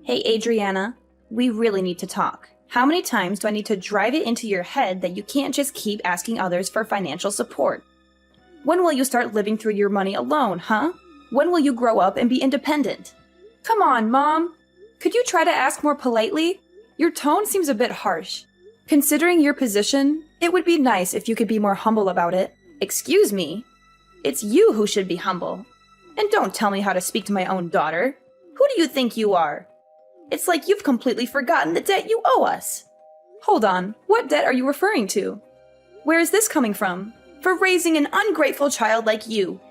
Hey, Adriana, we really need to talk. How many times do I need to drive it into your head that you can't just keep asking others for financial support? When will you start living through your money alone, huh? When will you grow up and be independent? Come on, Mom. Could you try to ask more politely? Your tone seems a bit harsh. Considering your position, it would be nice if you could be more humble about it. Excuse me? It's you who should be humble. And don't tell me how to speak to my own daughter. Who do you think you are? It's like you've completely forgotten the debt you owe us. Hold on, what debt are you referring to? Where is this coming from? For raising an ungrateful child like you.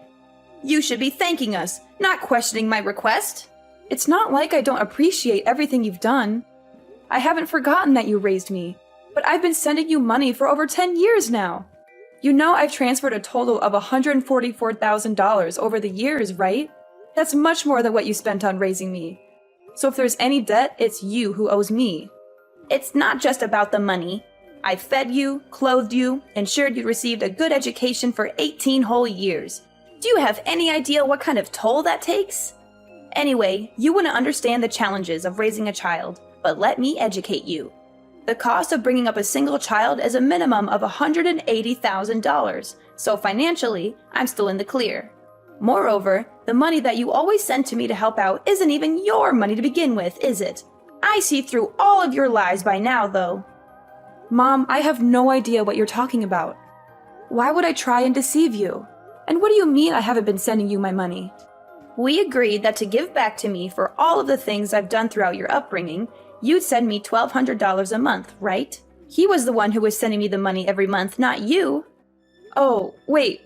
You should be thanking us, not questioning my request. It's not like I don't appreciate everything you've done. I haven't forgotten that you raised me, but I've been sending you money for over 10 years now. You know I've transferred a total of $144,000 over the years, right? That's much more than what you spent on raising me. So if there's any debt, it's you who owes me. It's not just about the money. I fed you, clothed you, ensured you received a good education for 18 whole years. Do you have any idea what kind of toll that takes? Anyway, you wouldn't understand the challenges of raising a child, but let me educate you. The cost of bringing up a single child is a minimum of $180,000, so financially, I'm still in the clear. Moreover, the money that you always send to me to help out isn't even your money to begin with, is it? I see through all of your lies by now, though. Mom, I have no idea what you're talking about. Why would I try and deceive you? And what do you mean I haven't been sending you my money? We agreed that to give back to me for all of the things I've done throughout your upbringing, you'd send me $1,200 a month, right? He was the one who was sending me the money every month, not you. Oh, wait.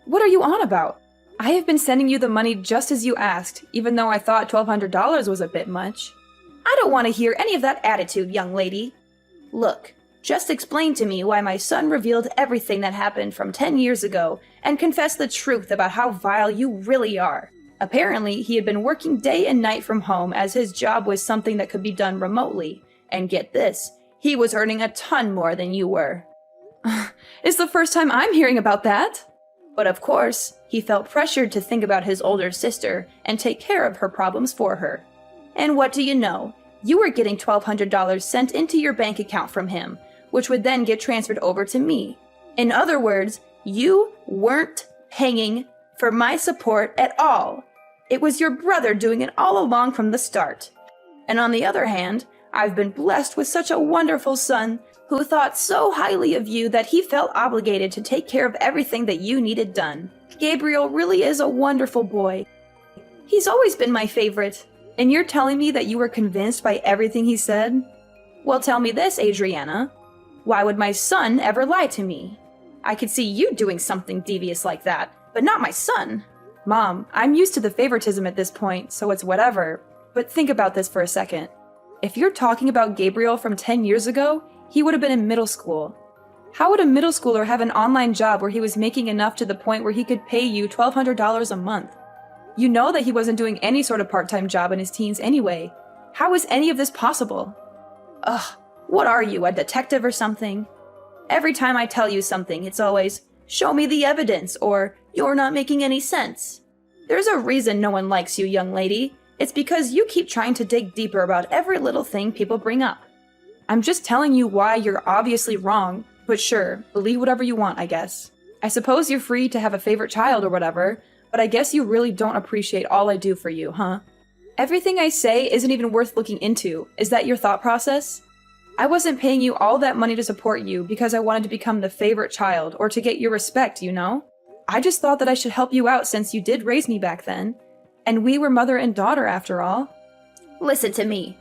What are you on about? I have been sending you the money just as you asked, even though I thought $1,200 was a bit much. I don't want to hear any of that attitude, young lady. Look, just explain to me why my son revealed everything that happened from 10 years ago and confessed the truth about how vile you really are. Apparently, he had been working day and night from home as his job was something that could be done remotely. And get this, he was earning a ton more than you were. It's the first time I'm hearing about that. But of course, he felt pressured to think about his older sister and take care of her problems for her. And what do you know? You were getting $1,200 sent into your bank account from him, which would then get transferred over to me. In other words, you weren't paying for my support at all. It was your brother doing it all along from the start. And on the other hand, I've been blessed with such a wonderful son who thought so highly of you that he felt obligated to take care of everything that you needed done. Gabriel really is a wonderful boy. He's always been my favorite. And you're telling me that you were convinced by everything he said? Well, tell me this, Adriana. Why would my son ever lie to me? I could see you doing something devious like that, but not my son. Mom, I'm used to the favoritism at this point, so it's whatever. But think about this for a second. If you're talking about Gabriel from 10 years ago, he would have been in middle school. How would a middle schooler have an online job where he was making enough to the point where he could pay you $1,200 a month? You know that he wasn't doing any sort of part-time job in his teens anyway. How is any of this possible? Ugh, what are you, a detective or something? Every time I tell you something, it's always, show me the evidence, or you're not making any sense. There's a reason no one likes you, young lady. It's because you keep trying to dig deeper about every little thing people bring up. I'm just telling you why you're obviously wrong, but sure, believe whatever you want, I guess. I suppose you're free to have a favorite child or whatever, but I guess you really don't appreciate all I do for you, huh? Everything I say isn't even worth looking into. Is that your thought process? I wasn't paying you all that money to support you because I wanted to become the favorite child or to get your respect, you know? I just thought that I should help you out since you did raise me back then. And we were mother and daughter after all. Listen to me.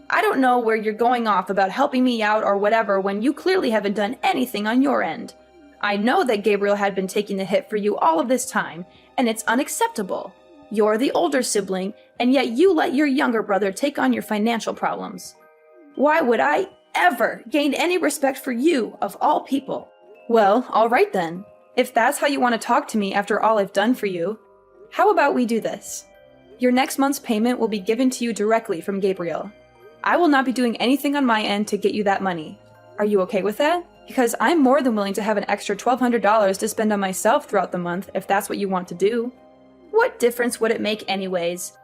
I don't know where you're going off about helping me out or whatever when you clearly haven't done anything on your end. I know that Gabriel had been taking the hit for you all of this time, and it's unacceptable. You're the older sibling, and yet you let your younger brother take on your financial problems. Why would I ever gain any respect for you, of all people? Well, all right then. If that's how you want to talk to me after all I've done for you, how about we do this? Your next month's payment will be given to you directly from Gabriel. I will not be doing anything on my end to get you that money. Are you okay with that? Because I'm more than willing to have an extra $1,200 to spend on myself throughout the month if that's what you want to do. What difference would it make anyways?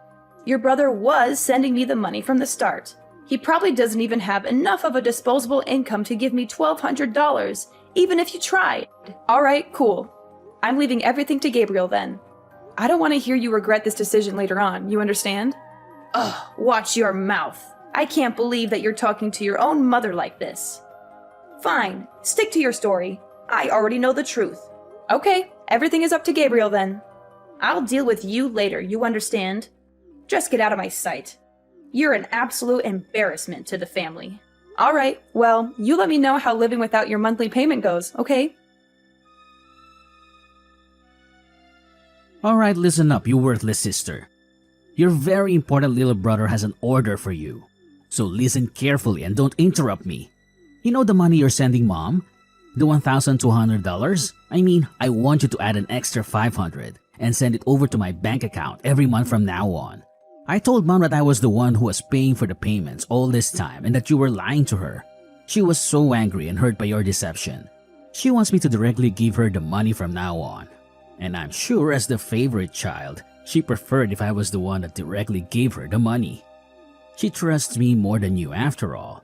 Your brother was sending me the money from the start. He probably doesn't even have enough of a disposable income to give me $1,200, even if you tried. Alright, cool. I'm leaving everything to Gabriel then. I don't want to hear you regret this decision later on, you understand? Ugh, watch your mouth. I can't believe that you're talking to your own mother like this. Fine, stick to your story. I already know the truth. Okay, everything is up to Gabriel then. I'll deal with you later, you understand? Just get out of my sight. You're an absolute embarrassment to the family. Alright, well, you let me know how living without your monthly payment goes, okay? Alright, listen up, you worthless sister. Your very important little brother has an order for you. So listen carefully and don't interrupt me. You know the money you're sending mom? The $1,200? I mean, I want you to add an extra $500 and send it over to my bank account every month from now on. I told mom that I was the one who was paying for the payments all this time and that you were lying to her. She was so angry and hurt by your deception. She wants me to directly give her the money from now on. And I'm sure as the favorite child, she preferred if I was the one that directly gave her the money. She trusts me more than you after all.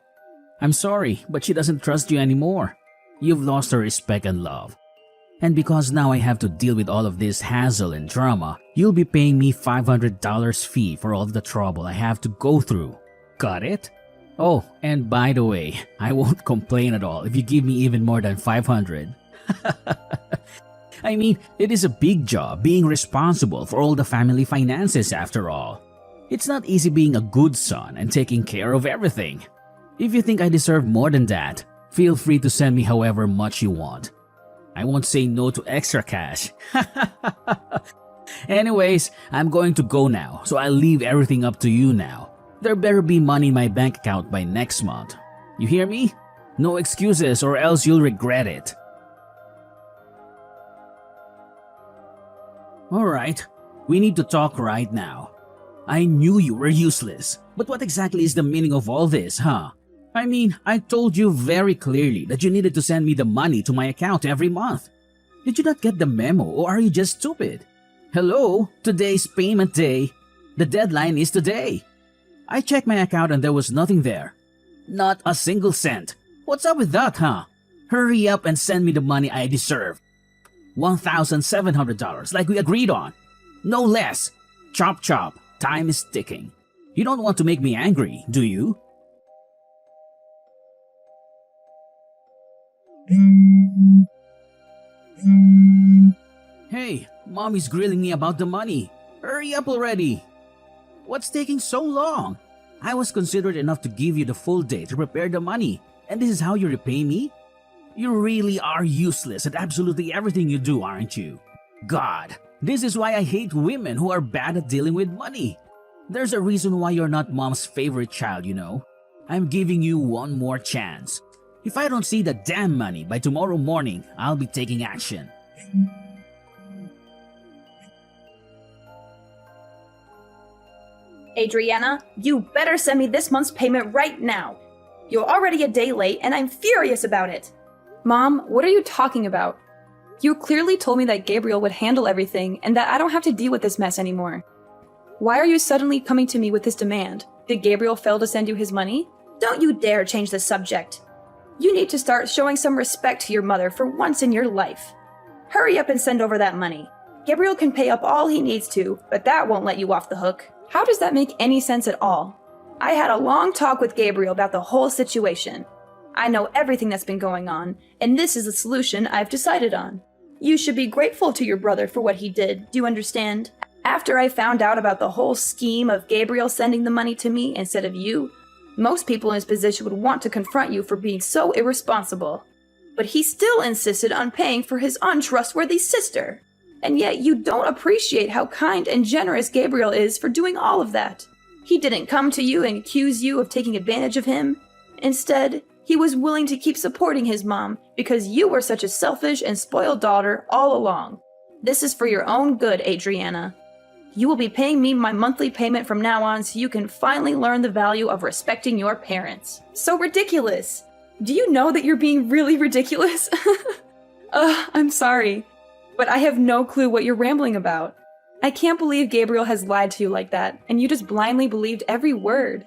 I'm sorry, but she doesn't trust you anymore. You've lost her respect and love. And because now I have to deal with all of this hassle and drama, you'll be paying me $500 fee for all the trouble I have to go through. Got it? Oh, and by the way, I won't complain at all if you give me even more than $500. I mean, it is a big job being responsible for all the family finances after all. It's not easy being a good son and taking care of everything. If you think I deserve more than that, feel free to send me however much you want. I won't say no to extra cash. Anyways, I'm going to go now, so I'll leave everything up to you now. There better be money in my bank account by next month. You hear me? No excuses or else you'll regret it. Alright, we need to talk right now. I knew you were useless, but what exactly is the meaning of all this, huh? I mean, I told you very clearly that you needed to send me the money to my account every month. Did you not get the memo or are you just stupid? Hello, today's payment day. The deadline is today. I checked my account and there was nothing there. Not a single cent. What's up with that, huh? Hurry up and send me the money I deserve. $1,700 like we agreed on. No less. Chop chop. Time is ticking. You don't want to make me angry, do you? Hey, mommy's grilling me about the money. Hurry up already. What's taking so long? I was considerate enough to give you the full day to prepare the money, and this is how you repay me? You really are useless at absolutely everything you do, aren't you? God, this is why I hate women who are bad at dealing with money. There's a reason why you're not mom's favorite child, you know. I'm giving you one more chance. If I don't see the damn money by tomorrow morning, I'll be taking action. Adriana, you better send me this month's payment right now. You're already a day late and I'm furious about it. Mom, what are you talking about? You clearly told me that Gabriel would handle everything and that I don't have to deal with this mess anymore. Why are you suddenly coming to me with this demand? Did Gabriel fail to send you his money? Don't you dare change the subject. You need to start showing some respect to your mother for once in your life. Hurry up and send over that money. Gabriel can pay up all he needs to, but that won't let you off the hook. How does that make any sense at all? I had a long talk with Gabriel about the whole situation. I know everything that's been going on, and this is the solution I've decided on. You should be grateful to your brother for what he did, do you understand? After I found out about the whole scheme of Gabriel sending the money to me instead of you, most people in his position would want to confront you for being so irresponsible. But he still insisted on paying for his untrustworthy sister. And yet you don't appreciate how kind and generous Gabriel is for doing all of that. He didn't come to you and accuse you of taking advantage of him. Instead, he was willing to keep supporting his mom because you were such a selfish and spoiled daughter all along. This is for your own good, Adriana. You will be paying me my monthly payment from now on so you can finally learn the value of respecting your parents. So ridiculous! Do you know that you're being really ridiculous? I'm sorry, but I have no clue what you're rambling about. I can't believe Gabriel has lied to you like that, and you just blindly believed every word.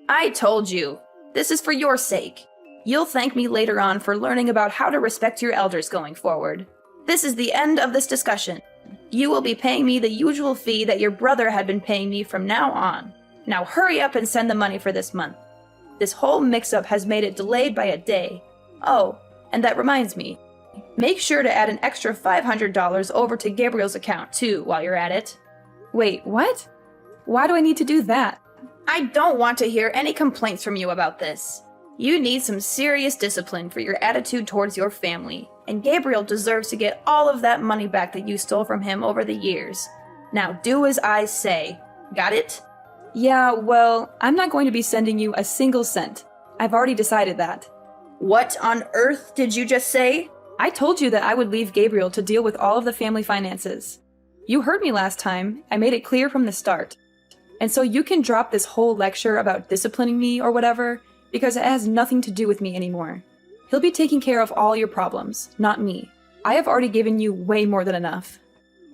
I told you. This is for your sake. You'll thank me later on for learning about how to respect your elders going forward. This is the end of this discussion. You will be paying me the usual fee that your brother had been paying me from now on. Now hurry up and send the money for this month. This whole mix-up has made it delayed by a day. Oh, and that reminds me. Make sure to add an extra $500 over to Gabriel's account, too, while you're at it. Wait, what? Why do I need to do that? I don't want to hear any complaints from you about this. You need some serious discipline for your attitude towards your family, and Gabriel deserves to get all of that money back that you stole from him over the years. Now do as I say. Got it? Yeah, well, I'm not going to be sending you a single cent. I've already decided that. What on earth did you just say? I told you that I would leave Gabriel to deal with all of the family finances. You heard me last time. I made it clear from the start. And so you can drop this whole lecture about disciplining me or whatever, because it has nothing to do with me anymore. He'll be taking care of all your problems, not me. I have already given you way more than enough.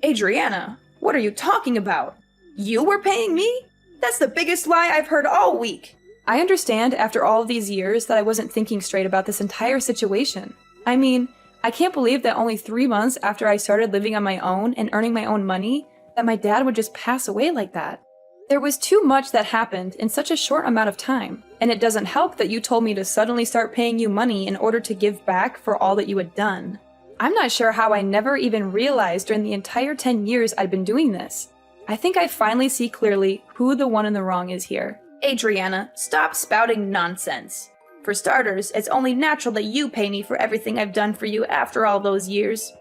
Adriana, what are you talking about? You were paying me? That's the biggest lie I've heard all week. I understand after all of these years that I wasn't thinking straight about this entire situation. I mean, I can't believe that only 3 months after I started living on my own and earning my own money, that my dad would just pass away like that. There was too much that happened in such a short amount of time, and it doesn't help that you told me to suddenly start paying you money in order to give back for all that you had done. I'm not sure how I never even realized during the entire 10 years I'd been doing this. I think I finally see clearly who the one in the wrong is here. Adriana, stop spouting nonsense. For starters, it's only natural that you pay me for everything I've done for you after all those years.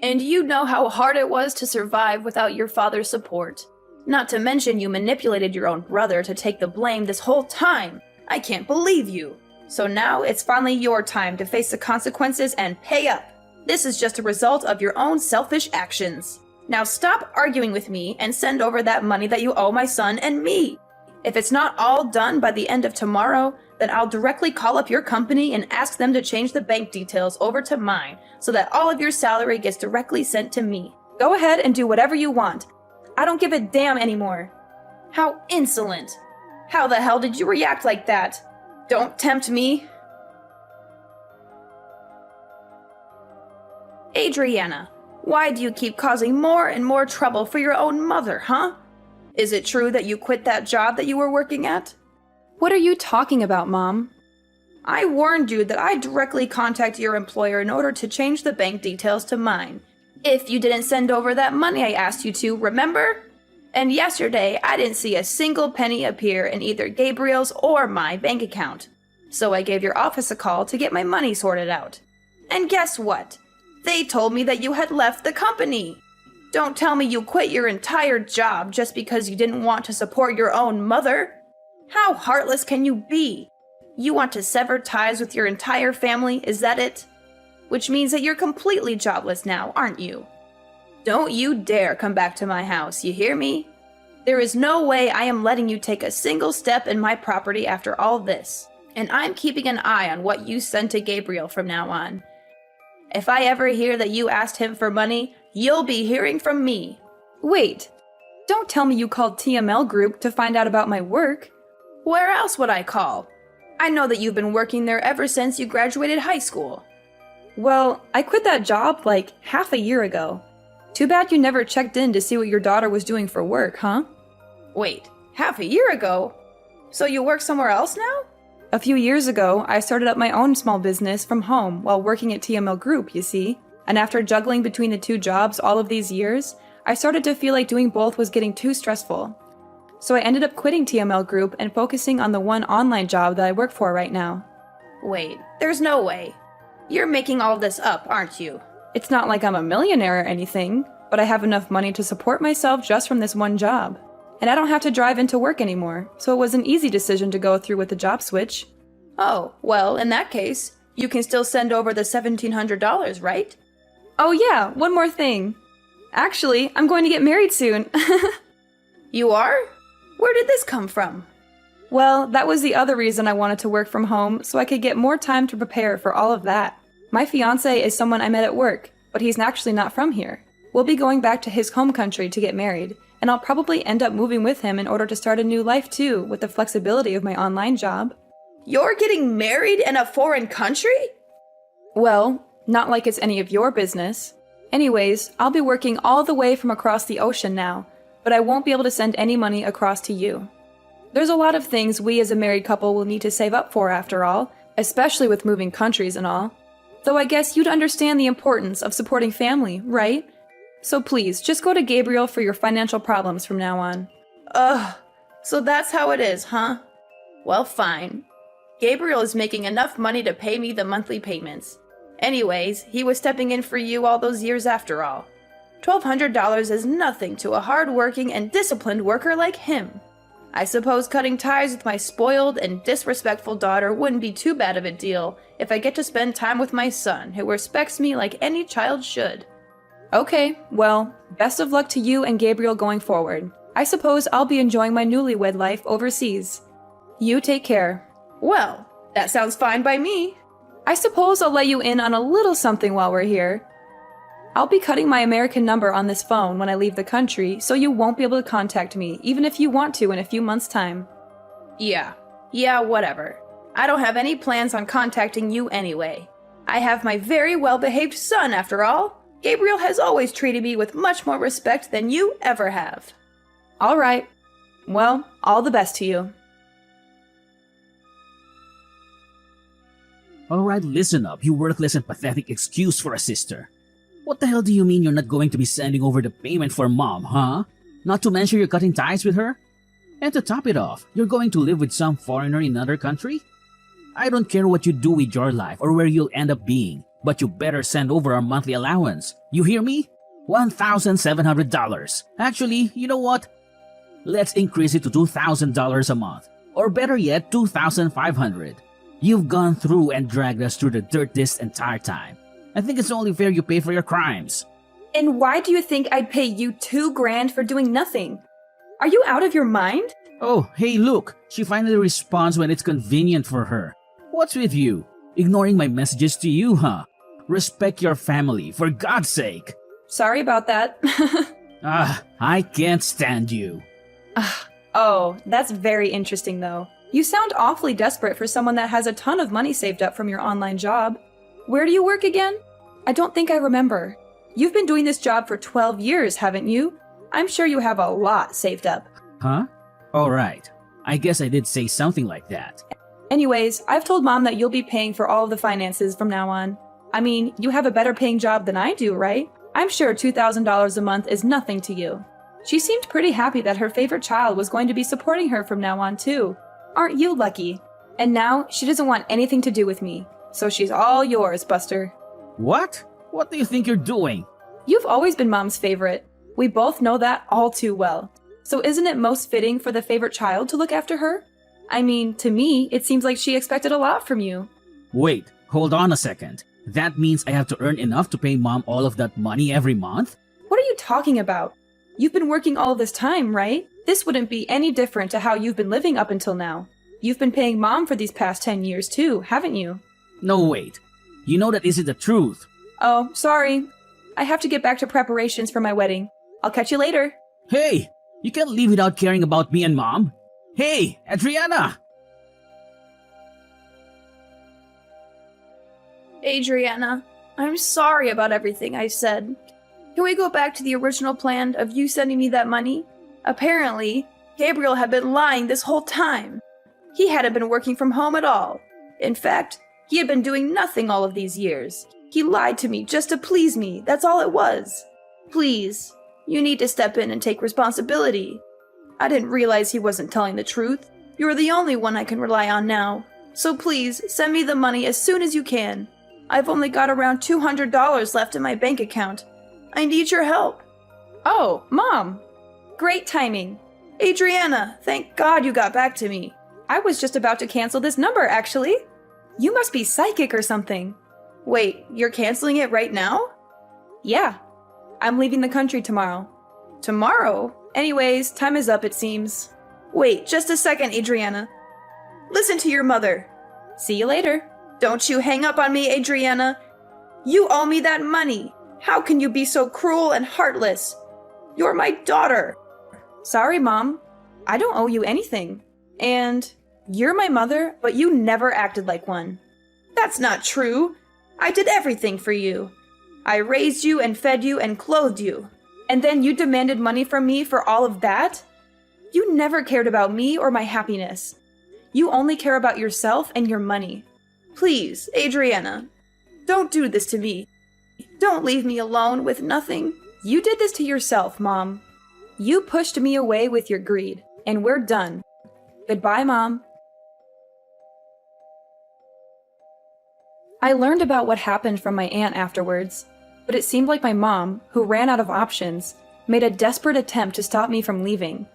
And you know how hard it was to survive without your father's support. Not to mention you manipulated your own brother to take the blame this whole time. I can't believe you. So now it's finally your time to face the consequences and pay up. This is just a result of your own selfish actions. Now stop arguing with me and send over that money that you owe my son and me. If it's not all done by the end of tomorrow, then I'll directly call up your company and ask them to change the bank details over to mine so that all of your salary gets directly sent to me. Go ahead and do whatever you want. I don't give a damn anymore. How insolent. How the hell did you react like that? Don't tempt me. Adriana, why do you keep causing more and more trouble for your own mother, huh? Is it true that you quit that job that you were working at? What are you talking about, Mom? I warned you that I'd directly contact your employer in order to change the bank details to mine. If you didn't send over that money I asked you to, remember? And yesterday, I didn't see a single penny appear in either Gabriel's or my bank account. So I gave your office a call to get my money sorted out. And guess what? They told me that you had left the company. Don't tell me you quit your entire job just because you didn't want to support your own mother. How heartless can you be? You want to sever ties with your entire family, is that it? Which means that you're completely jobless now, aren't you? Don't you dare come back to my house, you hear me? There is no way I am letting you take a single step in my property after all this. And I'm keeping an eye on what you send to Gabriel from now on. If I ever hear that you asked him for money, you'll be hearing from me. Wait, don't tell me you called TML Group to find out about my work. Where else would I call? I know that you've been working there ever since you graduated high school. Well, I quit that job like half a year ago. Too bad you never checked in to see what your daughter was doing for work, huh? Wait, half a year ago? So you work somewhere else now? A few years ago, I started up my own small business from home while working at TML Group, you see. And after juggling between the two jobs all of these years, I started to feel like doing both was getting too stressful. So I ended up quitting TML Group and focusing on the one online job that I work for right now. Wait, there's no way. You're making all this up, aren't you? It's not like I'm a millionaire or anything, but I have enough money to support myself just from this one job. And I don't have to drive into work anymore, so it was an easy decision to go through with the job switch. Oh, well, in that case, you can still send over the $1,700, right? Oh yeah, one more thing. Actually, I'm going to get married soon. You are? Where did this come from? Well, that was the other reason I wanted to work from home, so I could get more time to prepare for all of that. My fiancé is someone I met at work, but he's actually not from here. We'll be going back to his home country to get married, and I'll probably end up moving with him in order to start a new life too, with the flexibility of my online job. You're getting married in a foreign country? Well, not like it's any of your business. Anyways, I'll be working all the way from across the ocean now, but I won't be able to send any money across to you. There's a lot of things we as a married couple will need to save up for after all, especially with moving countries and all. Though I guess you'd understand the importance of supporting family, right? So please, just go to Gabriel for your financial problems from now on. Ugh, so that's how it is, huh? Well, fine. Gabriel is making enough money to pay me the monthly payments. Anyways, he was stepping in for you all those years after all. $1,200 is nothing to a hard-working and disciplined worker like him. I suppose cutting ties with my spoiled and disrespectful daughter wouldn't be too bad of a deal if I get to spend time with my son, who respects me like any child should. Okay, well, best of luck to you and Gabriel going forward. I suppose I'll be enjoying my newlywed life overseas. You take care. Well, that sounds fine by me. I suppose I'll let you in on a little something while we're here. I'll be cutting my American number on this phone when I leave the country, so you won't be able to contact me, even if you want to in a few months' time. Yeah, whatever. I don't have any plans on contacting you anyway. I have my very well-behaved son, after all. Gabriel has always treated me with much more respect than you ever have. All right. Well, all the best to you. Alright, listen up, you worthless and pathetic excuse for a sister. What the hell do you mean you're not going to be sending over the payment for mom, huh? Not to mention you're cutting ties with her? And to top it off, you're going to live with some foreigner in another country? I don't care what you do with your life or where you'll end up being, but you better send over our monthly allowance. You hear me? $1,700. Actually, you know what? Let's increase it to $2,000 a month. Or better yet, $2,500. You've gone through and dragged us through the dirt this entire time. I think it's only fair you pay for your crimes. And why do you think I'd pay you $2,000 for doing nothing? Are you out of your mind? Oh, hey look, she finally responds when it's convenient for her. What's with you? Ignoring my messages to you, huh? Respect your family, for God's sake. Sorry about that. I can't stand you. Oh, that's very interesting though. You sound awfully desperate for someone that has a ton of money saved up from your online job. Where do you work again? I don't think I remember. You've been doing this job for 12 years, haven't you? I'm sure you have a lot saved up. Huh? Alright. I guess I did say something like that. Anyways, I've told Mom that you'll be paying for all of the finances from now on. I mean, you have a better paying job than I do, right? I'm sure $2,000 a month is nothing to you. She seemed pretty happy that her favorite child was going to be supporting her from now on too. Aren't you lucky? And now she doesn't want anything to do with me. So she's all yours, Buster. What? What do you think you're doing? You've always been Mom's favorite. We both know that all too well. So isn't it most fitting for the favorite child to look after her? I mean, to me, it seems like she expected a lot from you. Wait, hold on a second. That means I have to earn enough to pay Mom all of that money every month? What are you talking about? You've been working all this time, right? This wouldn't be any different to how you've been living up until now. You've been paying Mom for these past 10 years too, haven't you? No, wait. You know that isn't the truth. Oh, sorry. I have to get back to preparations for my wedding. I'll catch you later. Hey, you can't leave without caring about me and Mom. Hey, Adriana! Adriana, I'm sorry about everything I said. Can we go back to the original plan of you sending me that money? Apparently, Gabriel had been lying this whole time. He hadn't been working from home at all. In fact, he had been doing nothing all of these years. He lied to me just to please me, that's all it was. Please, you need to step in and take responsibility. I didn't realize he wasn't telling the truth. You're the only one I can rely on now. So please, send me the money as soon as you can. I've only got around $200 left in my bank account. I need your help. Oh, Mom! Great timing. Adriana, thank God you got back to me. I was just about to cancel this number, actually. You must be psychic or something. Wait, you're canceling it right now? Yeah. I'm leaving the country tomorrow. Tomorrow? Anyways, time is up, it seems. Wait, just a second, Adriana. Listen to your mother. See you later. Don't you hang up on me, Adriana. You owe me that money. How can you be so cruel and heartless? You're my daughter. Sorry, Mom. I don't owe you anything. And you're my mother, but you never acted like one. That's not true. I did everything for you. I raised you and fed you and clothed you. And then you demanded money from me for all of that? You never cared about me or my happiness. You only care about yourself and your money. Please, Adriana, don't do this to me. Don't leave me alone with nothing. You did this to yourself, Mom. You pushed me away with your greed, and we're done. Goodbye, Mom. I learned about what happened from my aunt afterwards, but it seemed like my mom, who ran out of options, made a desperate attempt to stop me from leaving.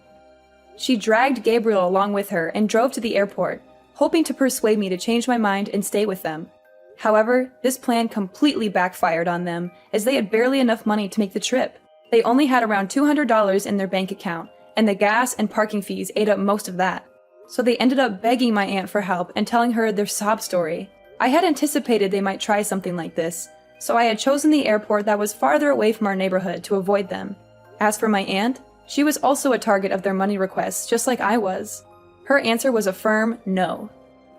She dragged Gabriel along with her and drove to the airport, hoping to persuade me to change my mind and stay with them. However, this plan completely backfired on them, as they had barely enough money to make the trip. They only had around $200 in their bank account, and the gas and parking fees ate up most of that. So they ended up begging my aunt for help and telling her their sob story. I had anticipated they might try something like this, so I had chosen the airport that was farther away from our neighborhood to avoid them. As for my aunt, she was also a target of their money requests, just like I was. Her answer was a firm no.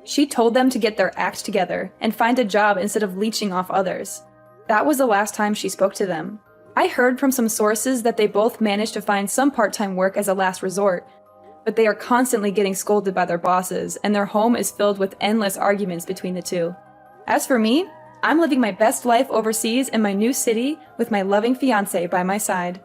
She told them to get their act together and find a job instead of leeching off others. That was the last time she spoke to them. I heard from some sources that they both managed to find some part-time work as a last resort, but they are constantly getting scolded by their bosses, and their home is filled with endless arguments between the two. As for me, I'm living my best life overseas in my new city with my loving fiancé by my side.